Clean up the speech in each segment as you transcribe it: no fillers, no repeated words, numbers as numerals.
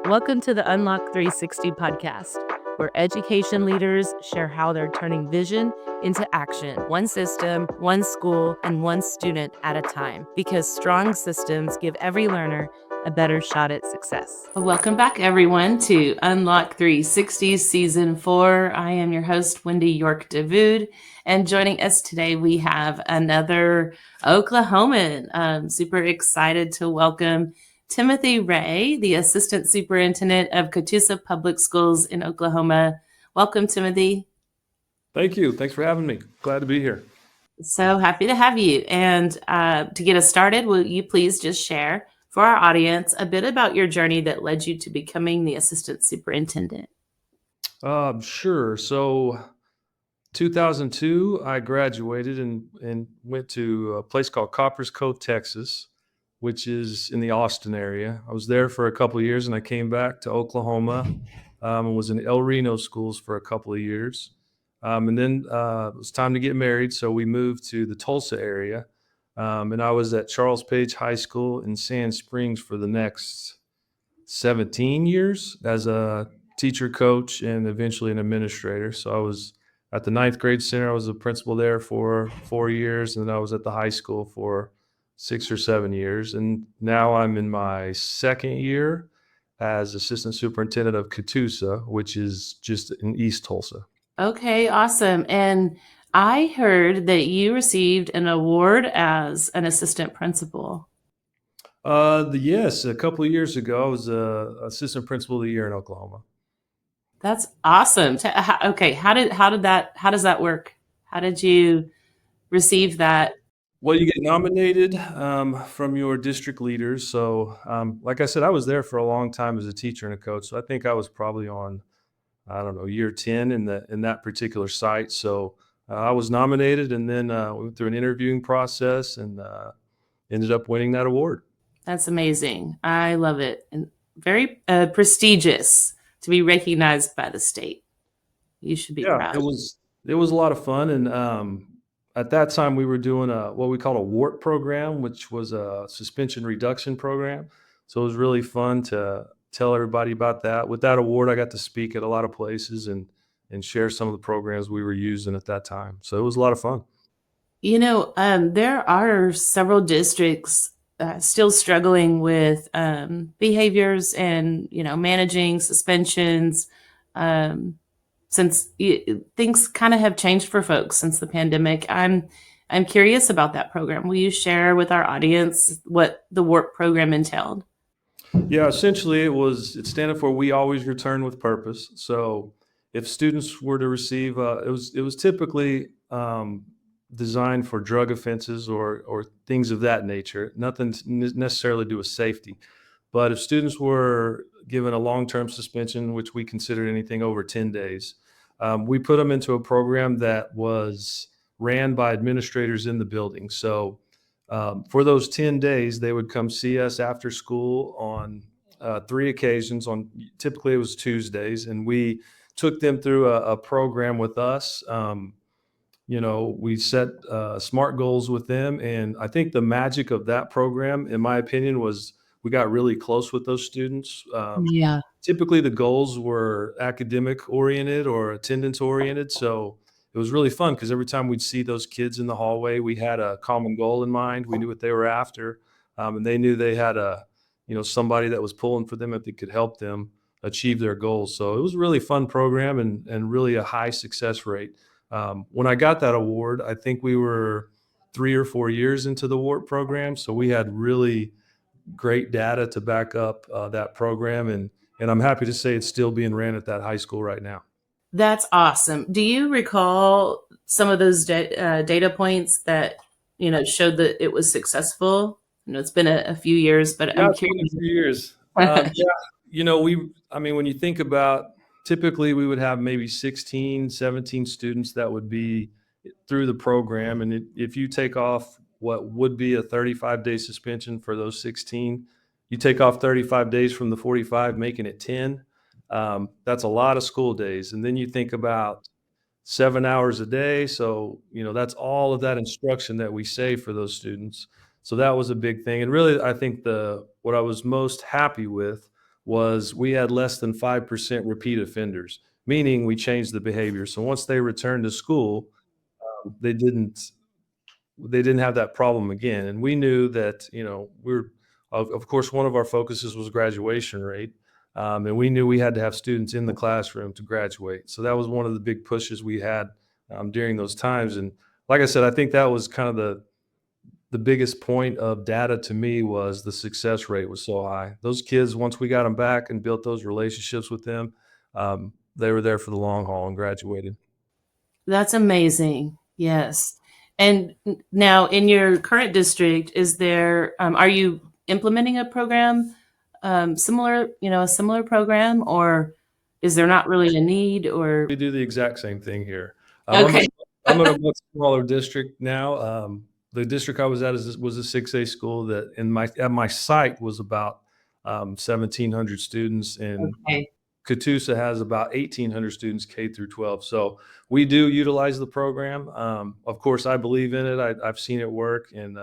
Welcome to the Unlock 360 podcast, where education leaders share how they're turning vision into action, one system, one school, and one student at a time, because strong systems give every learner a better shot at success. Welcome back, everyone, to Unlock 360 Season 4. I am your host, Wendy York Davoud, and joining us today, we have another Oklahoman. I'm super excited to welcome Timothy Ray, the Assistant Superintendent of Catoosa Public Schools in Oklahoma. Welcome, Timothy. Thank you. Thanks for having me. Glad to be here. So happy to have you. And to get us started, will you please just share for our audience a bit about your journey that led you to becoming the Assistant Superintendent? Sure. So 2002, I graduated and went to a place called Coppers Cove, Texas, which is in the Austin area. I was there for a couple of years and I came back to Oklahoma and was in El Reno schools for a couple of years. And then it was time to get married. So we moved to the Tulsa area. And I was at Charles Page High School in Sand Springs for the next 17 years as a teacher, coach, and eventually an administrator. So I was at the ninth grade center. I was a principal there for 4 years, and then I was at the high school for 6 or 7 years. And now I'm in my second year as assistant superintendent of Catoosa, which is just in East Tulsa. Okay, awesome. And I heard that you received an award as an assistant principal. Yes, a couple of years ago, I was assistant principal of the year in Oklahoma. That's awesome. Okay, how does that work? How did you receive that? Well, you get nominated from your district leaders. So, like I said, I was there for a long time as a teacher and a coach. So I think I was probably on, I don't know, year 10 in that particular site. So I was nominated, and then we went through an interviewing process and ended up winning that award. That's amazing. I love it. And very prestigious to be recognized by the state. You should be proud. It was a lot of fun, and at that time we were doing what we call a WART program, which was a suspension reduction program. So it was really fun to tell everybody about that. With that award, I got to speak at a lot of places and share some of the programs we were using at that time. So it was a lot of fun. You know, there are several districts still struggling with behaviors and, managing suspensions. Since things kind of have changed for folks since the pandemic. I'm curious about that program. Will you share with our audience what the WARP program entailed? Yeah, essentially it standed for We Always Return with Purpose. So if students were to receive, it was typically designed for drug offenses or things of that nature, nothing necessarily to do with safety. But if students were given a long-term suspension, which we considered anything over 10 days, we put them into a program that was ran by administrators in the building. So for those 10 days, they would come see us after school on 3 occasions. Typically it was Tuesdays, and we took them through a program with us. We set SMART goals with them, and I think the magic of that program, in my opinion, was we got really close with those students. Yeah. Typically, the goals were academic oriented or attendance oriented, so it was really fun because every time we'd see those kids in the hallway, we had a common goal in mind. We knew what they were after, and they knew they had somebody that was pulling for them if they could help them achieve their goals. So it was a really fun program and really a high success rate. When I got that award, I think we were 3 or 4 years into the WARP program, so we had really great data to back up that program, and I'm happy to say it's still being ran at that high school right now. That's awesome. Do you recall some of those data points that showed that it was successful? It's been a few years, but I'm It's been curious. a few years. When you think about, typically we would have maybe 16, 17 students that would be through the program. And if you take off what would be a 35-day suspension for those 16, you take off 35 days from the 45, making it 10. That's a lot of school days. And then you think about 7 hours a day. So, that's all of that instruction that we save for those students. So that was a big thing. And really, I think what I was most happy with was we had less than 5% repeat offenders, meaning we changed the behavior. So once they returned to school, they didn't they didn't have that problem again. And we knew that, we're, of course, one of our focuses was graduation rate. And we knew we had to have students in the classroom to graduate. So that was one of the big pushes we had during those times. And like I said, I think that was kind of the biggest point of data to me was the success rate was so high. Those kids, once we got them back and built those relationships with them, they were there for the long haul and graduated. That's amazing. Yes. And now in your current district, are you implementing a program, similar, a similar program, or is there not really a need or? We do the exact same thing here. Okay. I'm in a much smaller district now. The district I was at was a 6A school that at my site was about 1,700 students, and Okay. Catoosa has about 1,800 students K through 12. So we do utilize the program. Of course, I believe in it. I've seen it work, and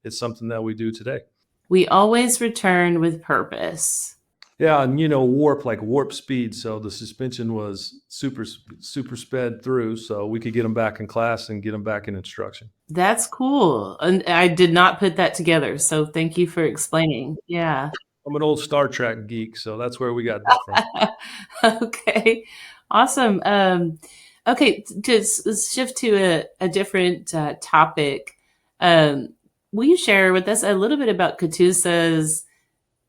it's something that we do today. We always return with purpose. Yeah, and warp speed. So the suspension was super sped through, so we could get them back in class and get them back in instruction. That's cool. And I did not put that together. So thank you for explaining. Yeah. I'm an old Star Trek geek, so that's where we got that from. Okay. Awesome. Okay. Let's shift to a different topic. Will you share with us a little bit about Catoosa's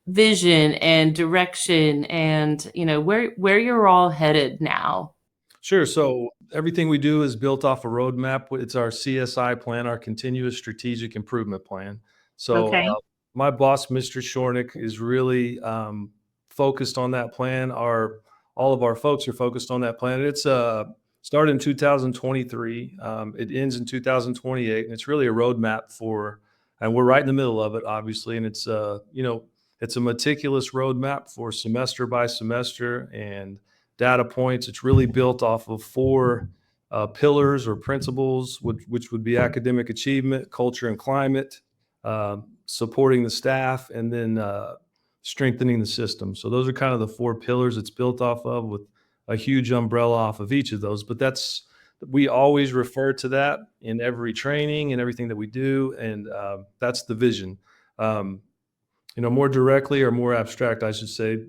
vision and direction and, where you're all headed now? Sure. So everything we do is built off a roadmap. It's our CSI plan, our continuous strategic improvement plan. So Okay. my boss, Mr. Shornick, is really focused on that plan. All of our folks are focused on that plan. It's started in 2023. It ends in 2028, and it's really a roadmap and we're right in the middle of it, obviously. And it's a meticulous roadmap for semester by semester and data points. It's really built off of four pillars or principles, which would be academic achievement, culture and climate, supporting the staff, and then strengthening the system. So those are kind of the four pillars it's built off of, with a huge umbrella off of each of those. But we always refer to that in every training and everything that we do, and that's the vision. More directly or more abstract, I should say,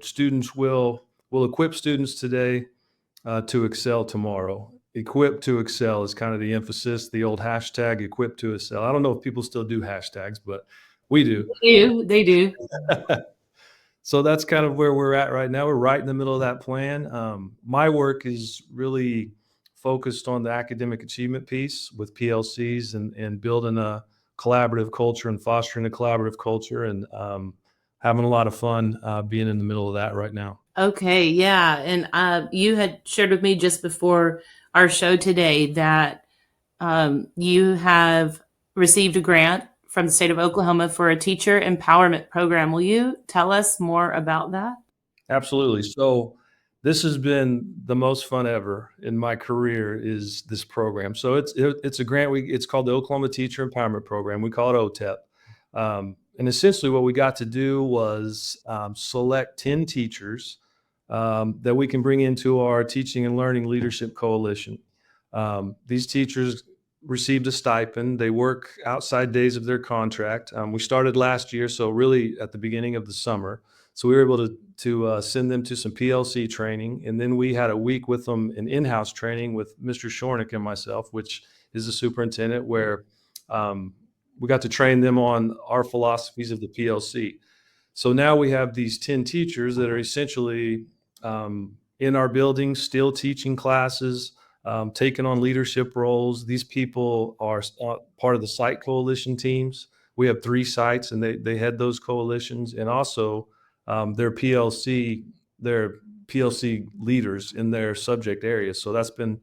students will equip students today to excel tomorrow. Equip to excel is kind of the emphasis, the old hashtag equip to excel. I don't know if people still do hashtags, but we do. They do. So that's kind of where we're at right now. We're right in the middle of that plan. My work is really focused on the academic achievement piece with PLCs and building a collaborative culture and fostering a collaborative culture, and having a lot of fun being in the middle of that right now. Okay, yeah. And you had shared with me just before our show today that you have received a grant from the state of Oklahoma for a teacher empowerment program. Will you tell us more about that? Absolutely. So this has been the most fun ever in my career, is this program. So it's a grant. It's called the Oklahoma Teacher Empowerment Program. We call it OTEP. And essentially what we got to do was select 10 teachers that we can bring into our Teaching and Learning Leadership Coalition. These teachers received a stipend. They work outside days of their contract. We started last year, so really at the beginning of the summer. So we were able to send them to some PLC training, and then we had a week with them in-house training with Mr. Shornick and myself, which is the superintendent, where we got to train them on our philosophies of the PLC. So now we have these 10 teachers that are essentially in our building, still teaching classes, taking on leadership roles. These people are part of the site coalition teams. We have 3 sites, and they head those coalitions, and also they're PLC leaders in their subject areas. So that's been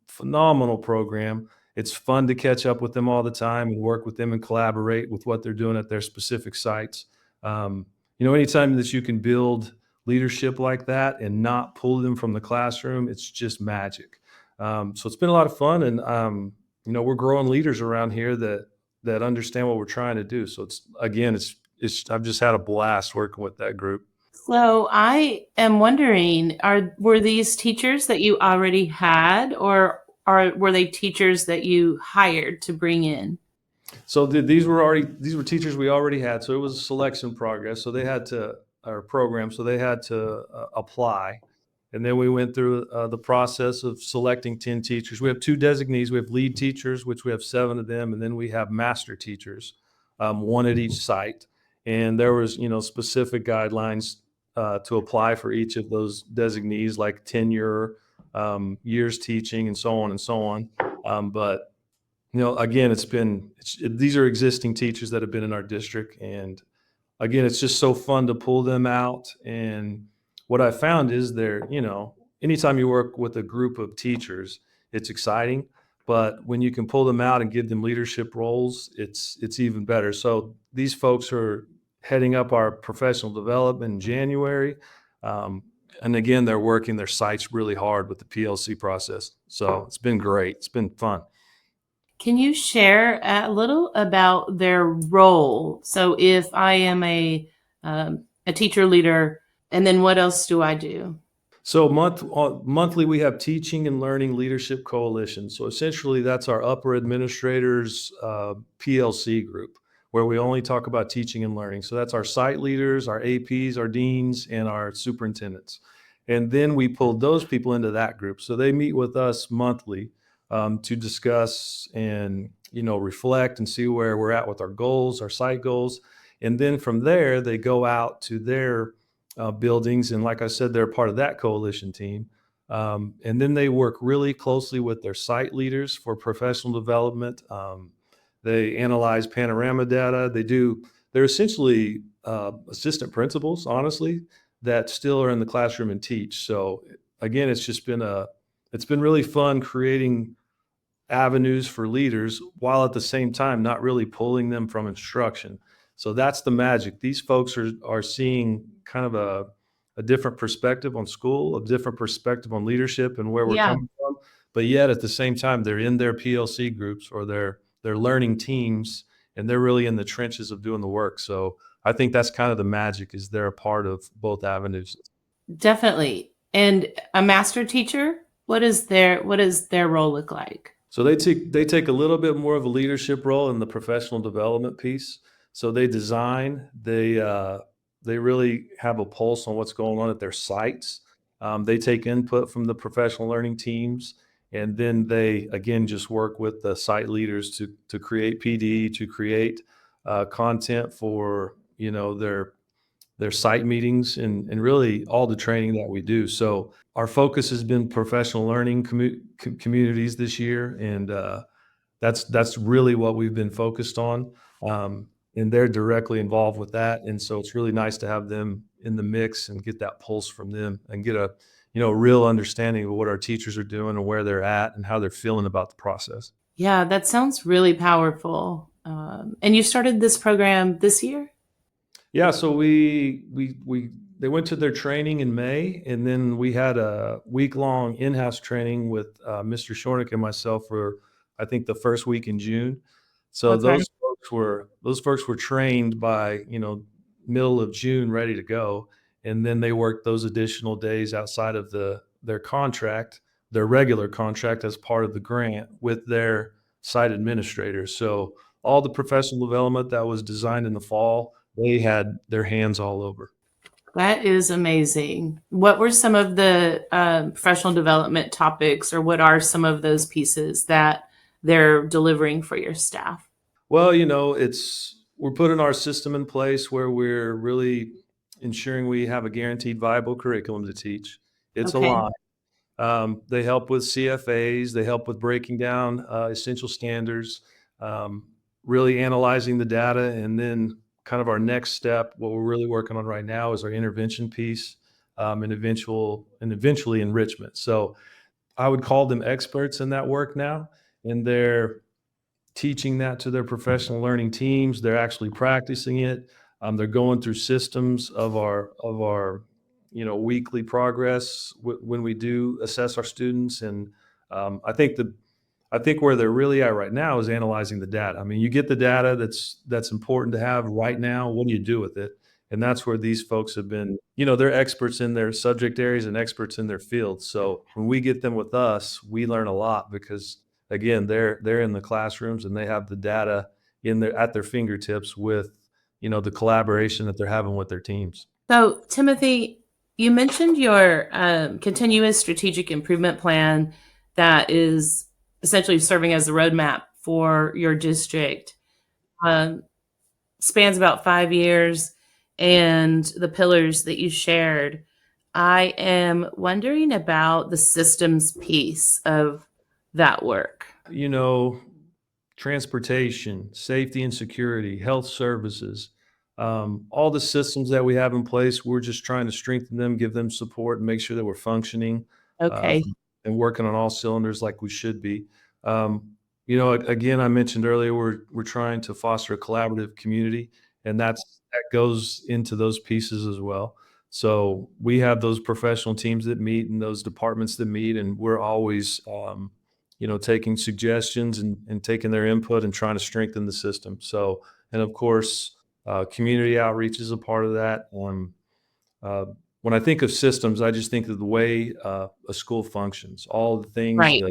phenomenal program. It's fun to catch up with them all the time and work with them and collaborate with what they're doing at their specific sites. Anytime that you can build leadership like that and not pull them from the classroom, it's just magic. So it's been a lot of fun, and we're growing leaders around here that understand what we're trying to do. So it's I've just had a blast working with that group. So I am wondering, were these teachers that you already had, or were they teachers that you hired to bring in? So these were teachers we already had. So it was a selection progress. So they had to our program. So they had to apply, and then we went through the process of selecting 10 teachers. We have two designees. We have lead teachers, which we have 7 of them, and then we have master teachers, one at each site. And there was specific guidelines to apply for each of those designees, like tenure, years teaching, and so on and so on. But again, these are existing teachers that have been in our district. And again, it's just so fun to pull them out. And what I found is anytime you work with a group of teachers, it's exciting. But when you can pull them out and give them leadership roles, it's even better. So these folks are heading up our professional development in January. Um, and again, they're working their sites really hard with the PLC process. So it's been great. It's been fun. Can you share a little about their role? So if I am a teacher leader, and then what else do I do? So monthly, we have Teaching and Learning Leadership Coalition. So essentially, that's our upper administrators PLC group, where we only talk about teaching and learning. So that's our site leaders, our APs, our deans, and our superintendents. And then we pulled those people into that group. So they meet with us monthly to discuss and reflect and see where we're at with our goals, our site goals. And then from there, they go out to their buildings. And like I said, they're part of that coalition team. And then they work really closely with their site leaders for professional development. They analyze panorama data. They're essentially assistant principals, honestly, that still are in the classroom and teach. So again, it's been really fun creating avenues for leaders while at the same time not really pulling them from instruction. So that's the magic. These folks are seeing kind of a different perspective on school, a different perspective on leadership and where we're Yeah, coming from. But yet at the same time, they're in their PLC groups or their learning teams, and they're really in the trenches of doing the work. So I think that's kind of the magic, is they're a part of both avenues. definitely. And a master teacher, what does their role look like? So they take a little bit more of a leadership role in the professional development piece. So they really have a pulse on what's going on at their sites. They take input from the professional learning teams, and then they again just work with the site leaders to create PD, to create content for their site meetings, and really all the training that we do. So our focus has been professional learning communities this year, and that's really what we've been focused on. And they're directly involved with that, and so it's really nice to have them in the mix and get that pulse from them and get a real understanding of what our teachers are doing and where they're at and how they're feeling about the process. Yeah, that sounds really powerful. And you started this program this year? Yeah, so we they went to their training in May, and then we had a week-long in-house training with Mr. Shornick and myself for I think the first week in June. So Okay. those folks were trained by middle of June, ready to go, and then they worked those additional days outside of their contract, their regular contract as part of the grant with their site administrators. So all the professional development that was designed in the fall, they had their hands all over. That is amazing. What were some of the professional development topics, or what are some of those pieces that they're delivering for your staff? Well, we're putting our system in place where we're really ensuring we have a guaranteed viable curriculum to teach. It's a Okay. lot. They help with CFAs. They help with breaking down essential standards, um, really analyzing the data, and then kind of our next step. What we're really working on right now is our intervention piece, and eventually enrichment. So I would call them experts in that work now, and they're teaching that to their professional learning teams. They're actually practicing it. They're going through systems of our weekly progress when we do assess our students. And I think I think where they're really at right now is analyzing the data. I mean, you get the data that's important to have right now. What do you do with it? And that's where these folks have been, they're experts in their subject areas and experts in their fields. So when we get them with us, we learn a lot because again, they're in the classrooms and they have the data at their fingertips with, the collaboration that they're having with their teams. So, Timothy, you mentioned your continuous strategic improvement plan that is essentially serving as a roadmap for your district. Um, Spans about 5 years, and the pillars that you shared. I am wondering about the systems piece of that work. You know, transportation, safety and security, health services, all the systems that we have in place, we're just trying to strengthen them, give them support, and make sure that we're functioning uh, Okay. and working on all cylinders like we should be. Again, I mentioned earlier, we're trying to foster a collaborative community, and that goes into those pieces as well. So we have those professional teams that meet and those departments that meet, and we're always taking suggestions and taking their input and trying to strengthen the system. So, and of course, community outreach is a part of that. Uh, when I think of systems, I just think of the way a school functions, all the things Right.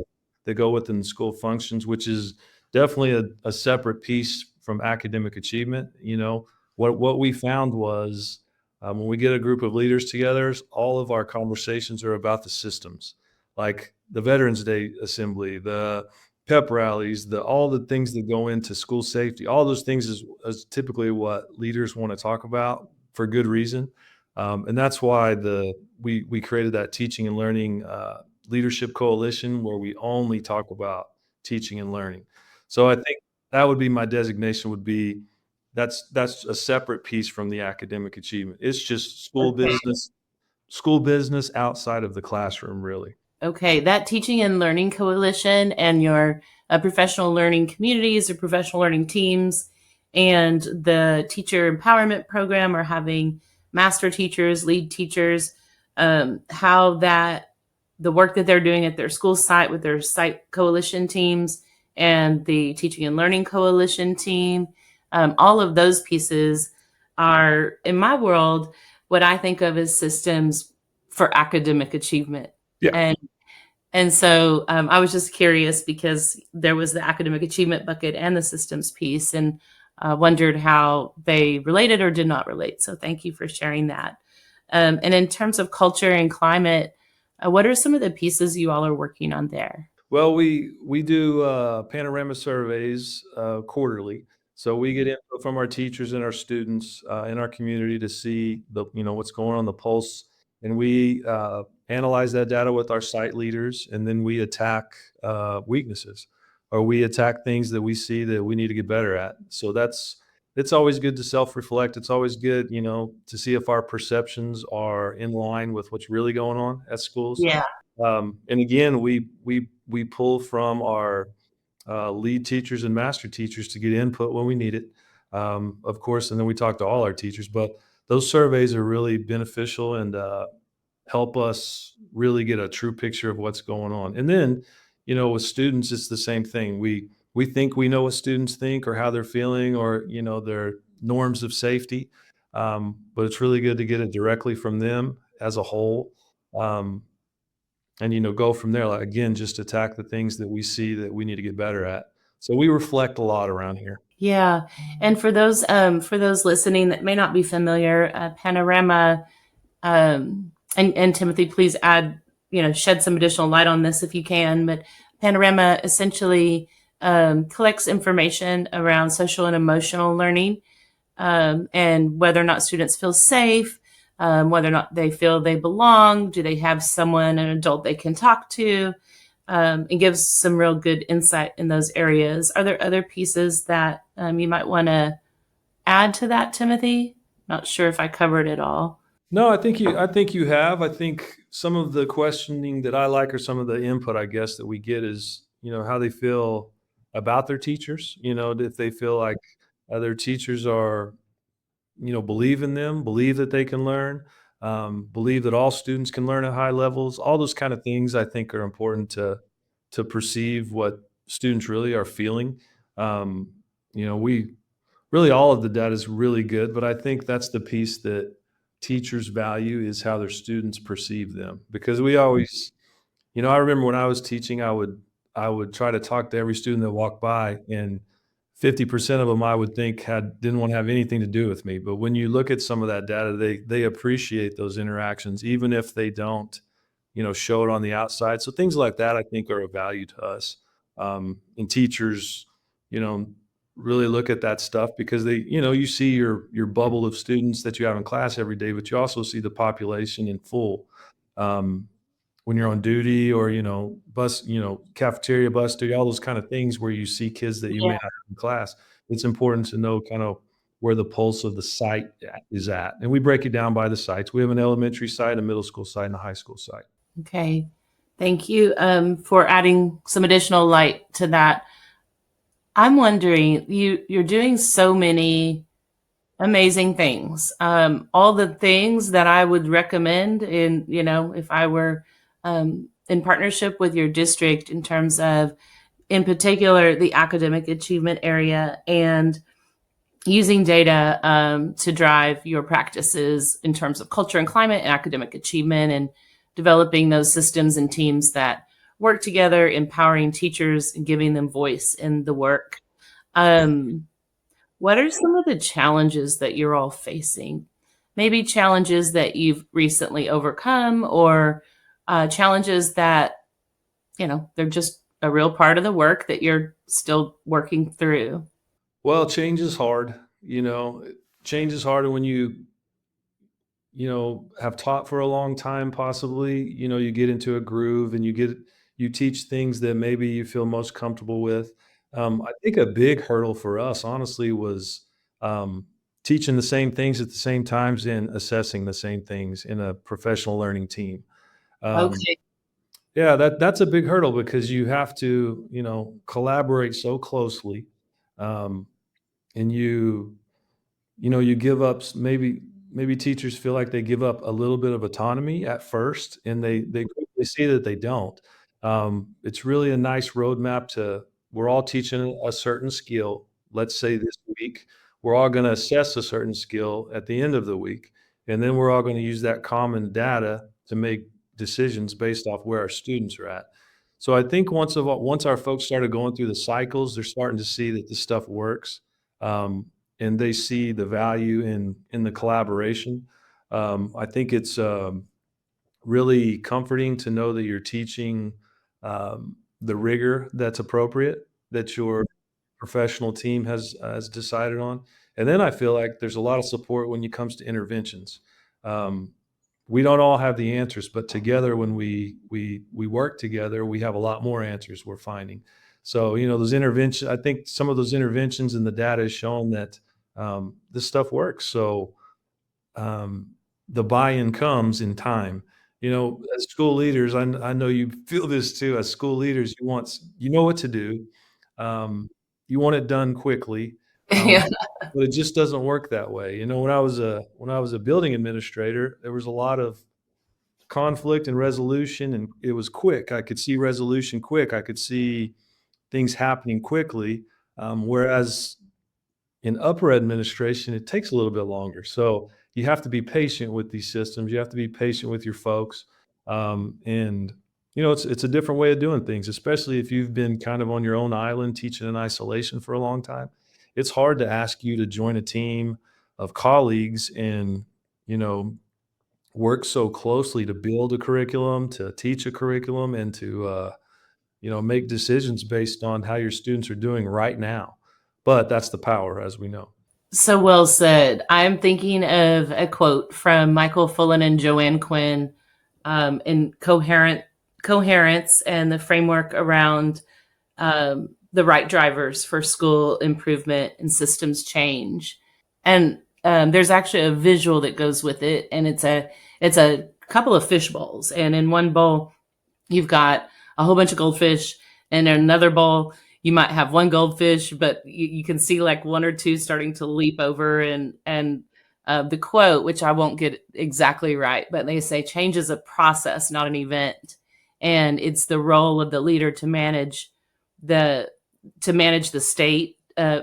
that go within the school functions, which is definitely a separate piece from academic achievement. What we found was when we get a group of leaders together, all of our conversations are about the systems, like the Veterans Day Assembly, the pep rallies, all the things that go into school safety. All those things is typically what leaders want to talk about for good reason. And that's why we created that teaching and learning leadership coalition where we only talk about teaching and learning. So I think that would be my designation would be that's a separate piece from the academic achievement. It's just Okay. school business outside of the classroom, really. Okay, that teaching and learning coalition and your professional learning communities or professional learning teams and the teacher empowerment program or having master teachers, lead teachers, how that the work that they're doing at their school site with their site coalition teams and the teaching and learning coalition team, all of those pieces are, in my world, what I think of as systems for academic achievement. Yeah. And so I was just curious because there was the academic achievement bucket and the systems piece, and wondered how they related or did not relate. So thank you for sharing that. And in terms of culture and climate, what are some of the pieces you all are working on there? Well, we do panorama surveys quarterly, so we get input from our teachers and our students in our community to see what's going on the pulse, and we analyze that data with our site leaders, and then we attack weaknesses, or we attack things that we see that we need to get better at. So it's always good to self-reflect. It's always good, to see if our perceptions are in line with what's really going on at schools. Yeah. And again, we pull from our lead teachers and master teachers to get input when we need it, of course, and then we talk to all our teachers. But those surveys are really beneficial and help us really get a true picture of what's going on. And then, with students, it's the same thing. We think we know what students think or how they're feeling or their norms of safety, but it's really good to get it directly from them as a whole. Um, and go from there, like, again, just attack the things that we see that we need to get better at. So we reflect a lot around here. Yeah. And for those listening that may not be familiar, Panorama, and Timothy, please add, shed some additional light on this if you can. But Panorama essentially collects information around social and emotional learning, and whether or not students feel safe, whether or not they feel they belong, do they have someone, an adult they can talk to, and gives some real good insight in those areas. Are there other pieces that you might want to add to that, Timothy? Not sure if I covered it all. No, I think you have. I think some of the questioning that I like or some of the input, I guess, that we get is, how they feel about their teachers, if they feel like their teachers are believe in them, believe that they can learn, believe that all students can learn at high levels. All those kind of things I think are important to perceive what students really are feeling. Um, we really all of the data is really good, but I think that's the piece that teachers value is how their students perceive them because we always I remember when I was teaching, I would try to talk to every student that walked by, and 50% of them I would think didn't want to have anything to do with me. But when you look at some of that data, they appreciate those interactions, even if they don't, show it on the outside. So things like that, I think, are of value to us. And teachers, you know, really look at that stuff because you see your bubble of students that you have in class every day, but you also see the population in full. Um, when you're on duty or, bus, cafeteria, bus duty, all those kind of things where you see kids that you may Yeah. not have in class, it's important to know kind of where the pulse of the site is at. And we break it down by the sites. We have an elementary site, a middle school site, and a high school site. Okay. Thank you for adding some additional light to that. I'm wondering, you're doing so many amazing things. All the things that I would recommend if I were in partnership with your district in terms of, in particular, the academic achievement area and using data to drive your practices in terms of culture and climate and academic achievement and developing those systems and teams that work together, empowering teachers and giving them voice in the work. Um, what are some of the challenges that you're all facing? Maybe challenges that you've recently overcome or challenges that, they're just a real part of the work that you're still working through. Well, change is hard. Change is hard when have taught for a long time, possibly, you get into a groove and you teach things that maybe you feel most comfortable with. I think a big hurdle for us, honestly, was um, teaching the same things at the same times and assessing the same things in a professional learning team. Um, Okay. yeah, that's a big hurdle because you have to, collaborate so closely, um, and you give up maybe teachers feel like they give up a little bit of autonomy at first, and they quickly see that they don't. It's really a nice roadmap to we're all teaching a certain skill. Let's say this week, we're all gonna assess a certain skill at the end of the week, and then we're all gonna use that common data to make decisions based off where our students are at. So I think once our folks started going through the cycles, they're starting to see that this stuff works. Um, and they see the value in the collaboration. I think it's really comforting to know that you're teaching the rigor that's appropriate that your professional team has decided on. And then I feel like there's a lot of support when it comes to interventions. Um, we don't all have the answers, but together when we work together, we have a lot more answers we're finding. So, those interventions, I think some of those interventions in the data has shown that this stuff works. So um, the buy-in comes in time. As school leaders, I know you feel this too. As school leaders, you know what to do. Um, you want it done quickly, um, Yeah. but it just doesn't work that way. When I was a building administrator, there was a lot of conflict and resolution, and it was quick. I could see resolution quick. I could see things happening quickly. Whereas in upper administration, it takes a little bit longer. So you have to be patient with these systems. You have to be patient with your folks. And it's a different way of doing things, especially if you've been kind of on your own island teaching in isolation for a long time. It's hard to ask you to join a team of colleagues and, you know, work so closely to build a curriculum, to teach a curriculum, and to make decisions based on how your students are doing right now. But that's the power, as we know. So well said. I'm thinking of a quote from Michael Fullen and Joanne Quinn in coherence and the framework around the right drivers for school improvement and systems change. And there's actually a visual that goes with it, and it's a couple of fish bowls, and in one bowl you've got a whole bunch of goldfish, and in another bowl you might have one goldfish, but you can see like one or two starting to leap over. And the quote, which I won't get exactly right, but they say change is a process, not an event, and it's the role of the leader to manage the to manage the state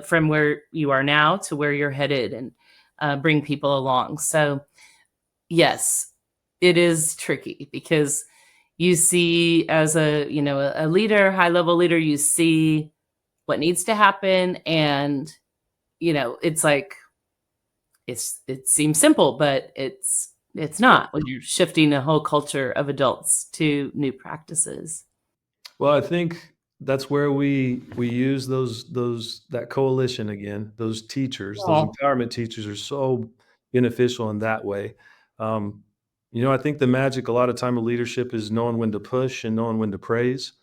from where you are now to where you're headed, and bring people along. So yes, it is tricky because you see, as a a leader, high level leader, you see what needs to happen, and it's like it seems simple, but it's not when you're shifting a whole culture of adults to new practices. Well, I think that's where we use those that coalition again. Those teachers, those Oh, empowerment teachers are so beneficial in that way. Um, I think the magic a lot of time of leadership is knowing when to push and knowing when to praise.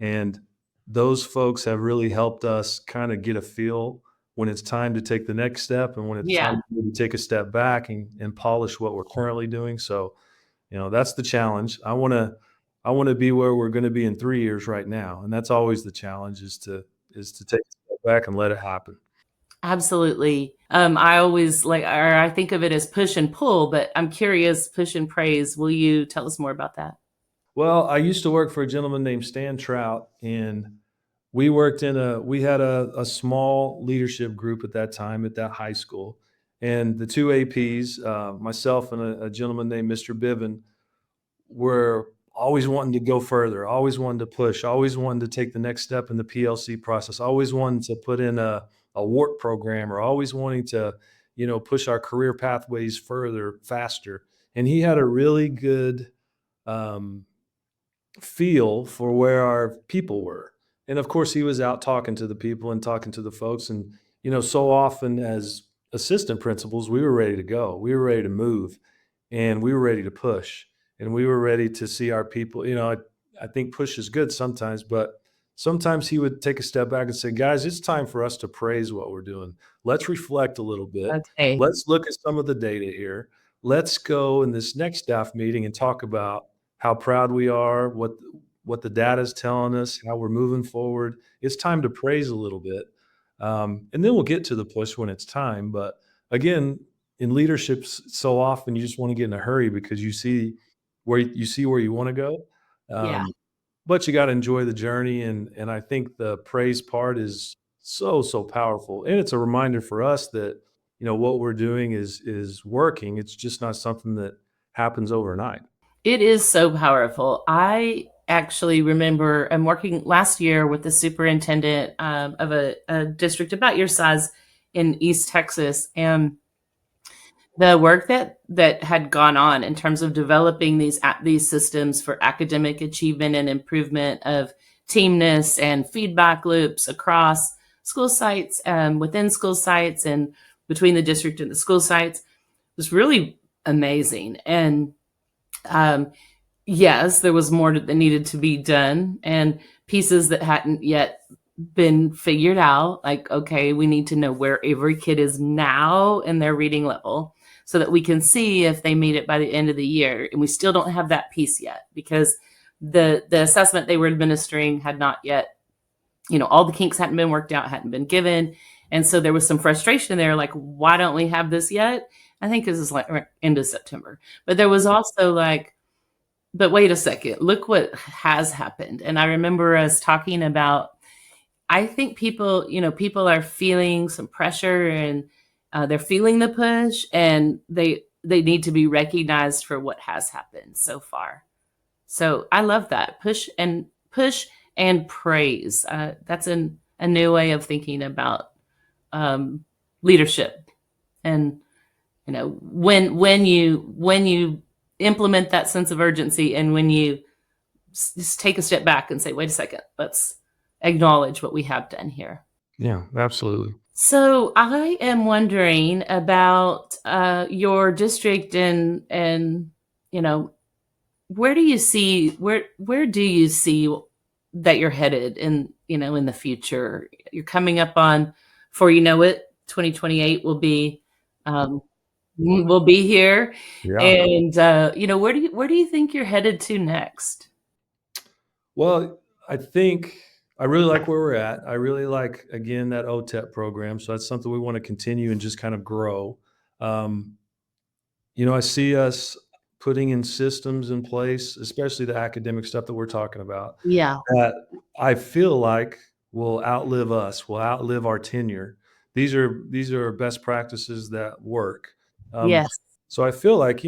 And those folks have really helped us kind of get a feel when it's time to take the next step and when it's time yeah. to maybe take a step back and polish what we're currently doing. So that's the challenge. I wanna be where we're gonna be in 3 years right now, and that's always the challenge is to take a step back and let it happen. Absolutely. I always or I think of it as push and pull, but I'm curious, push and praise. Will you tell us more about that? Well, I used to work for a gentleman named Stan Trout, and we had a small leadership group at that time at that high school, and the 2 APs, myself and a gentleman named Mr. Biven were always wanting to go further, always wanted to push, always wanted to take the next step in the PLC process, always wanted to put in a WART program, or always wanting to, push our career pathways further, faster. And he had a really good um, feel for where our people were. And of course, he was out talking to the people and talking to the folks. And, so often as assistant principals, we were ready to go. We were ready to move and we were ready to push and we were ready to see our people. I think push is good sometimes, but sometimes he would take a step back and say, guys, it's time for us to praise what we're doing. Let's reflect a little bit. Okay. Let's look at some of the data here. Let's go in this next staff meeting and talk about how proud we are, what the data is telling us, how we're moving forward. It's time to praise a little bit, and then we'll get to the push when it's time. But again, in leadership, so often you just want to get in a hurry because you see where you want to go, Yeah. but you got to enjoy the journey. And I think the praise part is so powerful, and it's a reminder for us that what we're doing is working. It's just not something that happens overnight. It is so powerful. I actually remember I'm working last year with the superintendent of a district about your size in East Texas, and the work that had gone on in terms of developing these systems for academic achievement and improvement of teamness and feedback loops across school sites, within school sites, and between the district and the school sites was really amazing. And um, yes, there was more that needed to be done, and pieces that hadn't yet been figured out. Like, okay, we need to know where every kid is now in their reading level so that we can see if they made it by the end of the year. And we still don't have that piece yet because the assessment they were administering had not yet, all the kinks hadn't been worked out, hadn't been given. And so there was some frustration there, like, why don't we have this yet? I think this is like end of September. But there was also like, but wait a second, look what has happened. And I remember us talking about, I think people are feeling some pressure, and they're feeling the push, and they need to be recognized for what has happened so far. So I love that push and praise. That's a new way of thinking about um, leadership. And when you implement that sense of urgency, and when you just take a step back and say, wait a second, let's acknowledge what we have done here. Yeah, absolutely. So I am wondering about your district, and you know where do you see that you're headed in the future? You're coming up on, before you know it, 2028 um, will be here, Yeah. and where do you think you're headed to next? Well, I think I really like where we're at. I really like, again, that OTEP program. So that's something we want to continue and just kind of grow. Um, I see us putting in systems in place, especially the academic stuff that we're talking about, Yeah. that I feel like will outlive us, will outlive our tenure. These are best practices that work. Um, Yes. so I feel like,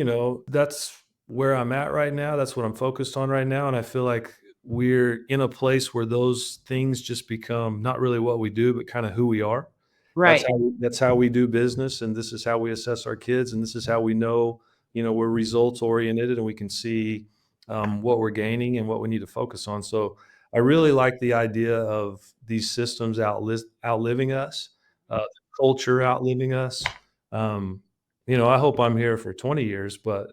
that's where I'm at right now. That's what I'm focused on right now. And I feel like we're in a place where those things just become not really what we do, but kind of who we are. That's Right. how we do business, and this is how we assess our kids, and this is how we know, we're results oriented, and we can see what we're gaining and what we need to focus on. So I really like the idea of these systems outliving us, culture outliving us. Um, I hope I'm here for 20 years, but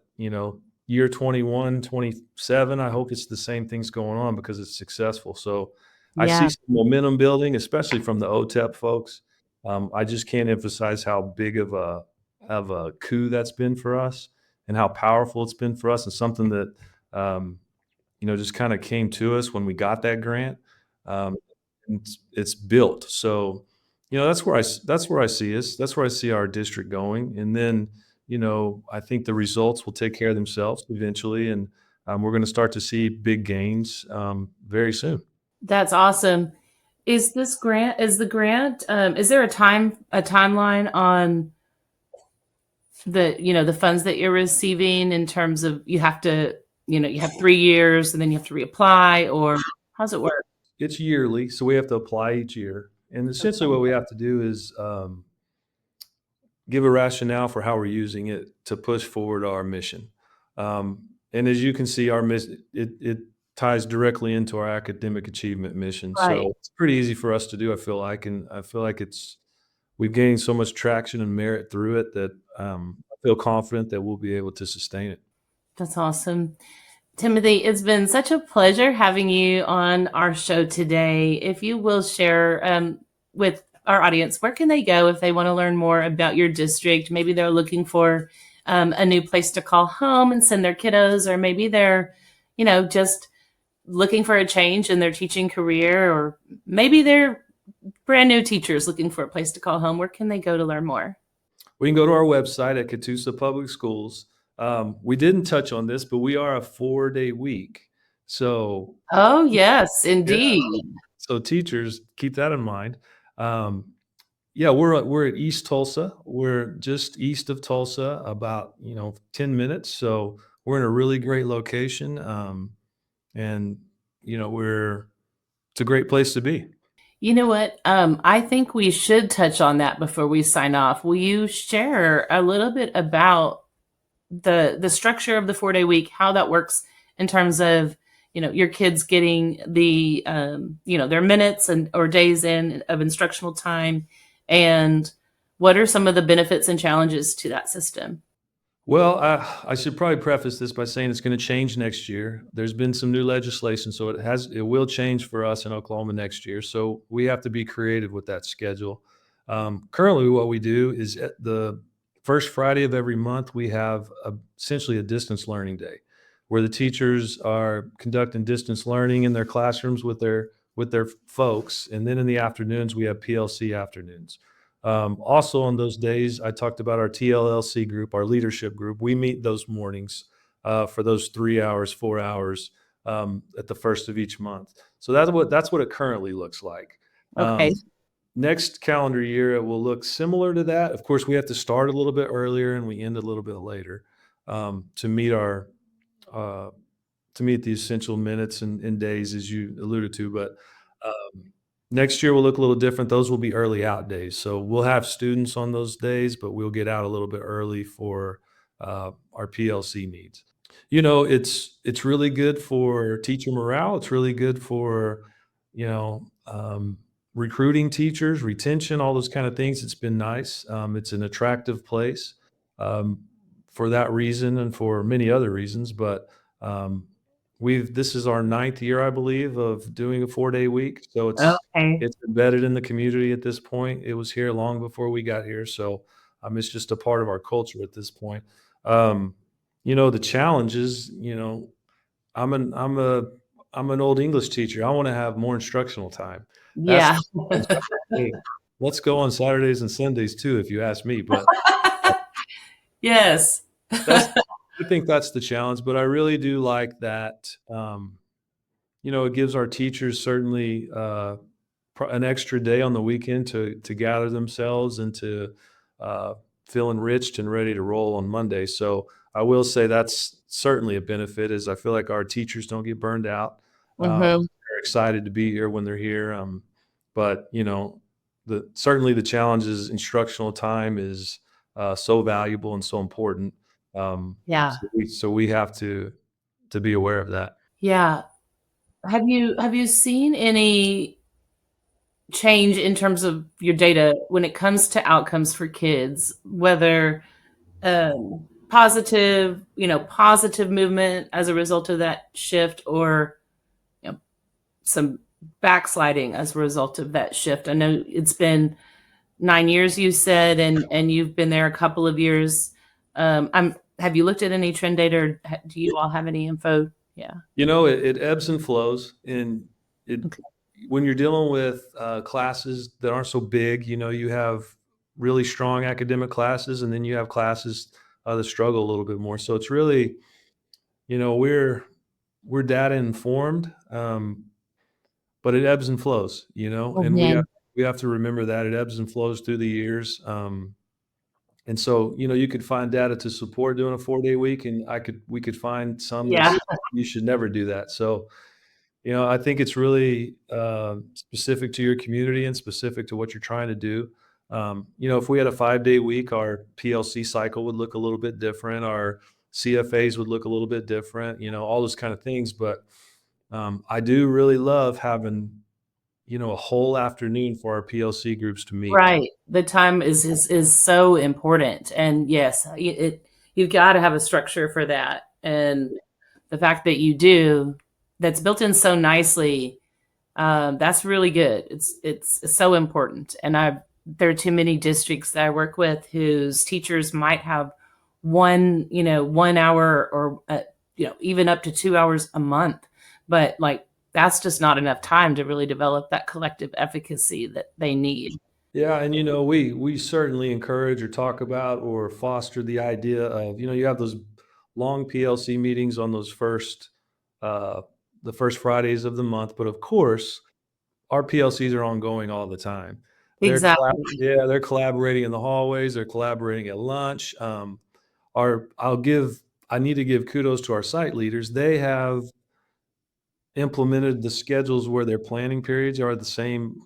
year 21, 27, I hope it's the same things going on because it's successful. So I Yeah. see some momentum building, especially from the OTEP folks. I just can't emphasize how big of a coup that's been for us and how powerful it's been for us, and something that um, just kind of came to us when we got that grant. Um, it's built. So, that's where I see us. That's where I see our district going. And then, I think the results will take care of themselves eventually, and we're going to start to see big gains very soon. That's awesome. Is there a timeline on the funds that you're receiving in terms of you have 3 years and then you have to reapply, or how's it work? It's yearly, so we have to apply each year. And essentially, what we have to do is give a rationale for how we're using it to push forward our mission. And as you can see, our mission it ties directly into our academic achievement mission. Right. So it's pretty easy for us to do. I feel like we've gained so much traction and merit through it that I feel confident that we'll be able to sustain it. That's awesome. Timothy, it's been such a pleasure having you on our show today. If you will share with our audience, where can they go if they want to learn more about your district? Maybe they're looking for a new place to call home and send their kiddos, or maybe they're, just looking for a change in their teaching career, or maybe they're brand new teachers looking for a place to call home. Where can they go to learn more? We can go to our website at Catoosa Public Schools. We didn't touch on this, but we are a 4-day week. So Oh, yes, yeah, indeed. so teachers, keep that in mind. Um, yeah, we're at East Tulsa. We're just east of Tulsa, about 10 minutes. So we're in a really great location, and we're it's a great place to be. You know what? I think we should touch on that before we sign off. Will you share a little bit about the structure of the 4-day week, how that works in terms of your kids getting their minutes and or days in of instructional time, and what are some of the benefits and challenges to that system? Well, I should probably preface this by saying it's going to change next year. There's been some new legislation, so it will change for us in Oklahoma next year. So we have to be creative with that schedule. Currently, what we do is at the first Friday of every month, we have essentially a distance learning day, where the teachers are conducting distance learning in their classrooms with their folks, and then in the afternoons we have PLC afternoons. Also, on those days, I talked about our TLLC group, our leadership group. We meet those mornings for those 3 hours, 4 hours at the first of each month. So that's what it currently looks like. Okay. Um, Next calendar year, it will look similar to that. Of course, we have to start a little bit earlier and we end a little bit later to meet our uh, to meet the essential minutes and days, as you alluded to. But next year will look a little different. Those will be early out days. So we'll have students on those days, but we'll get out a little bit early for our PLC needs. It's really good for teacher morale. It's really good for, you know, um, recruiting teachers, retention, all those kind of things. It's been nice. It's an attractive place um, for that reason and for many other reasons. But um, this is our ninth year, I believe, of doing a 4-day week. So Okay. it's embedded in the community at this point. It was here long before we got here. So it's just a part of our culture at this point. Um, the challenges, I'm an I'm a I'm an old English teacher. I want to have more instructional time. That's Yeah. the challenge. Hey, let's go on Saturdays and Sundays too, if you ask me. But Yes. that's I think that's the challenge. But I really do like that. It gives our teachers certainly an extra day on the weekend to gather themselves and to uh, feel enriched and ready to roll on Monday. So I will say that's certainly a benefit. Is I feel like our teachers don't get burned out. Mhm. They're excited to be here when they're here. But certainly the challenge is instructional time is so valuable and so important. Yeah. So we have to be aware of that. Yeah. Have you seen any change in terms of your data when it comes to outcomes for kids, whether positive movement as a result of that shift, or you know, some backsliding as a result of that shift? I know it's been 9 years, you said, and you've been there a couple of years. Have you looked at any trend data, or do you all have any info? Yeah. It ebbs and flows, and it Okay. when you're dealing with classes that aren't so big, you have really strong academic classes, and then you have classes that struggle a little bit more. So it's really, we're data informed, but it ebbs and flows, and we have Mhm. we have to remember that it ebbs and flows through the years. And so, you could find data to support doing a 4-day week, and we could find some that Yeah. say you should never do that. So, I think it's really specific to your community and specific to what you're trying to do. If we had a 5-day week, our PLC cycle would look a little bit different. Our CFAs would look a little bit different. All those kind of things. But I do really love having a whole afternoon for our PLC groups to meet. Right. The time is so important, and yes, you've got to have a structure for that, and the fact that you do, that's built in so nicely, that's really good. It's so important, and there are too many districts that I work with whose teachers might have 1 hour, or even up to 2 hours a month, but like that's just not enough time to really develop that collective efficacy that they need. Yeah, and we certainly encourage or talk about or foster the idea of, you have those long PLC meetings on those uh the first Fridays of the month, but of course, our PLCs are ongoing all the time. Exactly. They're collaborating in the hallways, they're collaborating at lunch. Our I need to give kudos to our site leaders. They have implemented the schedules where their planning periods are the same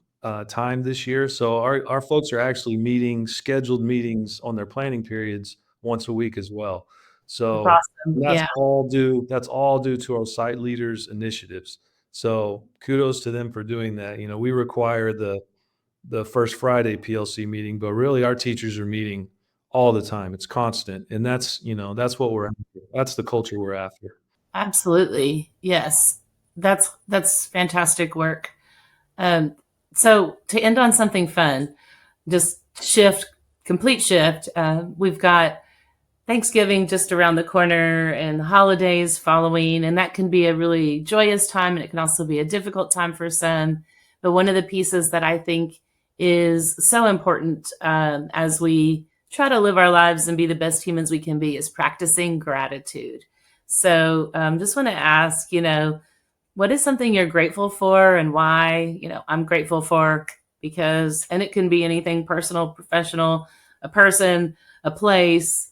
time this year. So our folks are actually meeting scheduled meetings on their planning periods once a week as well. That's So awesome. and Yeah. that's all due to our site leaders' initiatives. So kudos to them for doing that. We require the first Friday PLC meeting, but really our teachers are meeting all the time. It's constant. And that's what we're after. That's the culture we're after. Absolutely. Yes. That's fantastic work. Um, so to end on something fun, just complete shift. We've got Thanksgiving just around the corner and the holidays following, and that can be a really joyous time, and it can also be a difficult time for some. But one of the pieces that I think is so important, as we try to live our lives and be the best humans we can be, is practicing gratitude. So just want to ask, what is something you're grateful for, and why? I'm grateful for because, and it can be anything: personal, professional, a person, a place,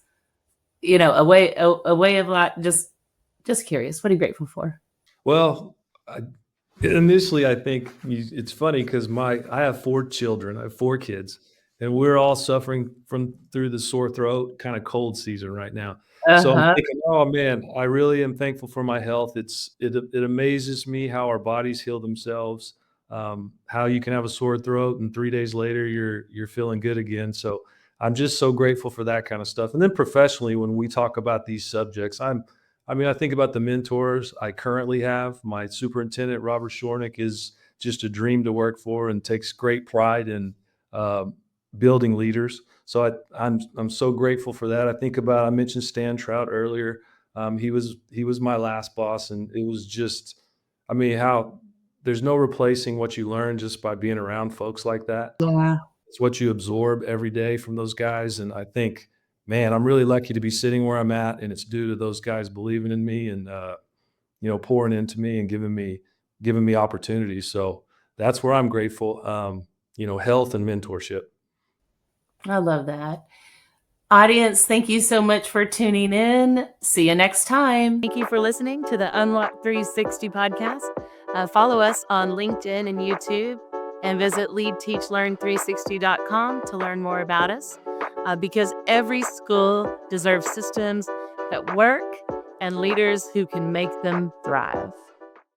a way of life. Just curious. What are you grateful for? Well, initially, I think it's funny because I have 4 children. I have 4 kids, and we're all suffering from through the sore throat, kinda cold season right now. So I'm Uh-huh. thinking, "Oh, man, I really am thankful for my health." It amazes me how our bodies heal themselves, how you can have a sore throat and 3 days later you're feeling good again. So I'm just so grateful for that kinda stuff. And then professionally, when we talk about these subjects, I think about the mentors I currently have. My superintendent, Robert Shornick, is just a dream to work for and takes great pride in um, building leaders. So I'm so grateful for that. I mentioned Stan Trout earlier. He was my last boss, and it was just, how there's no replacing what you learn just by being around folks like that. Yeah. It's what you absorb every day from those guys, and I think, man, I'm really lucky to be sitting where I'm at, and it's due to those guys believing in me and, pouring into me and giving me opportunities. So that's where I'm grateful. Health and mentorship. I love that. Audience, thank you so much for tuning in. See you next time. Thank you for listening to the Unlock 360 podcast. Follow us on LinkedIn and YouTube, and visit leadteachlearn360.com to learn more about us, because every school deserves systems that work and leaders who can make them thrive.